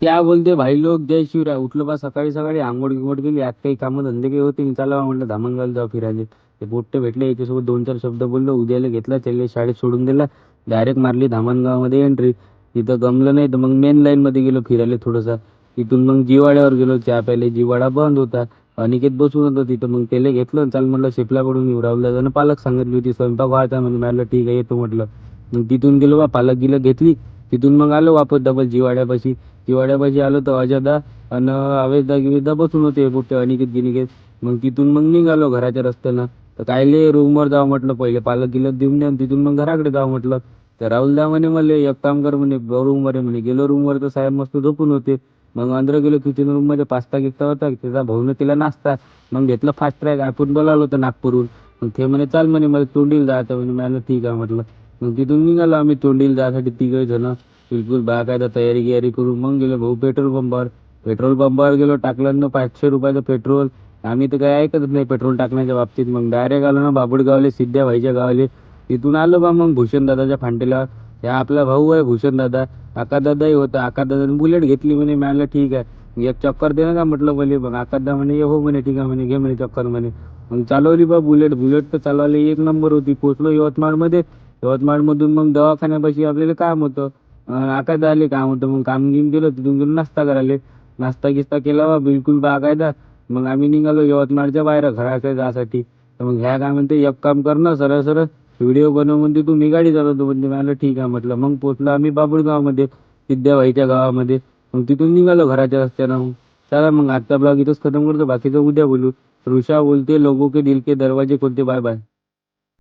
क्या बोलते भाई लोग, जय शिवराय. उठलो बा सकाळी सकाळी, आंघोळ गिंघोळ केली. आज काही कामं धंदे काही होते नाही. चला म्हटलं धामणगावला जाऊ फिरायला. ते पोट्टे भेटले, याच्यासोबत दोन चार शब्द बोललो. उद्याला घेतला त्याला शाळेत सोडून दिला. डायरेक्ट मारली धामणगावमध्ये एंट्री. तिथं गमलं नाही तर मग मेन लाईन मध्ये गेलो फिरायला थोडंसं. तिथून मग जिवाड्यावर गेलो चहा प्यायला. जिवाडा बंद होता. अनिकेत बसून होता तिथं. मग त्याला घेतलं आणि चाल म्हटलं शेपलाकडून येऊ. राहुल दादानं पालक सांगितली होती, स्वयंपाक व्हायचा म्हणजे. मला ठीक आहे येतो म्हटलं. मग तिथून गेलो बा, पालक गिलक घेतली. तिथून मग आलो वापस डबल जिवाड्यापाशी. हिवाळ्यापाशी आलो तर अजयदा आणि अवेशदा गिवेशदा बसून होते मोठे अनिकेत गिनिकेत. मग तिथून मग निघालो घराच्या रस्त्यानं. तर कायले रूमवर जावं म्हटलं, पहिले पालक गिलक देऊन द्या आणि तिथून मग घराकडे जावं म्हटलं. तर राहुलदा म्हणे मला एक काम कर म्हणे, रूमवर आहे म्हणे. गेलो रूमवर तर साहेब मस्त झोपून होते. मग अंदर गेलो किचन रूम मध्ये, पास्ता गिस्ता होता त्याचा भाऊने तिला नाश्ता. मग घेतलं फास्ट ट्रॅक. आपण बोलावलं होतं नागपूरहून. मग ते म्हणे चाल म्हणे मला तोंडीला जायचं म्हणे. मला ठीक आहे म्हटलं. मग तिथून निघालो आम्ही तोंडीला जायसाठी तिघ जण. बिलकुल बाकायदा तयारी गियारी करून मग गेलो भाऊ पेट्रोल पंपावर. पेट्रोल पंपावर गेलो, टाकलं ना 500 रुपयाचं पेट्रोल. आम्ही तर काय ऐकतच नाही पेट्रोल टाकण्याच्या बाबतीत. मग डायरेक्ट आलो ना बाबुडगावले, सिद्ध्या भाईच्या गावाले. तिथून आलो बा मग भूषण दादाच्या फांटेला. त्या आपला भाऊ आहे भूषण दादा. आका दादाही होता. आका दादाने बुलेट घेतली म्हणे. मला ठीक आहे, एक चक्कर दे ना का म्हटलं पहिले. मग आकादा म्हणे हो म्हणे, ठीक आहे म्हणे, घे म्हणे चक्कर म्हणे. मग चालवली बा बुलेट. बुलेट तर चालवली एक नंबर होती. पोचलो यवतमाळमध्ये. यवतमाळमधून मग दवाखान्यापाशी आपल्याला काम होतं. आकादा आले काम होतं. मग काम घेऊन गेलो. तिथून गेलो नाश्ता करायला. नाश्ता गिस्ता केला बा बिलकुल बाकायदा. मग आम्ही निघालो यवतमाळच्या बाहेर घराकडे जायसाठी. तर मग ह्या काय म्हणते, एक काम कर ना सरळ सरळ व्हिडिओ बनव म्हणते, तू मी गाडी चालवतो म्हणते. मला ठीक आहे म्हटलं. मग पोचलो आम्ही बाबुळगावमध्ये, सिद्ध्याबाईच्या गावामध्ये. मग तिथून निघालो घराच्या रस्त्यानं. मग चला मग आजचा ब्लॉग इथंच खतम करतो, बाकीचं उद्या बोलू. ऋषा बोलते लोगों के दिल के दरवाजे खोलते. Bye bye.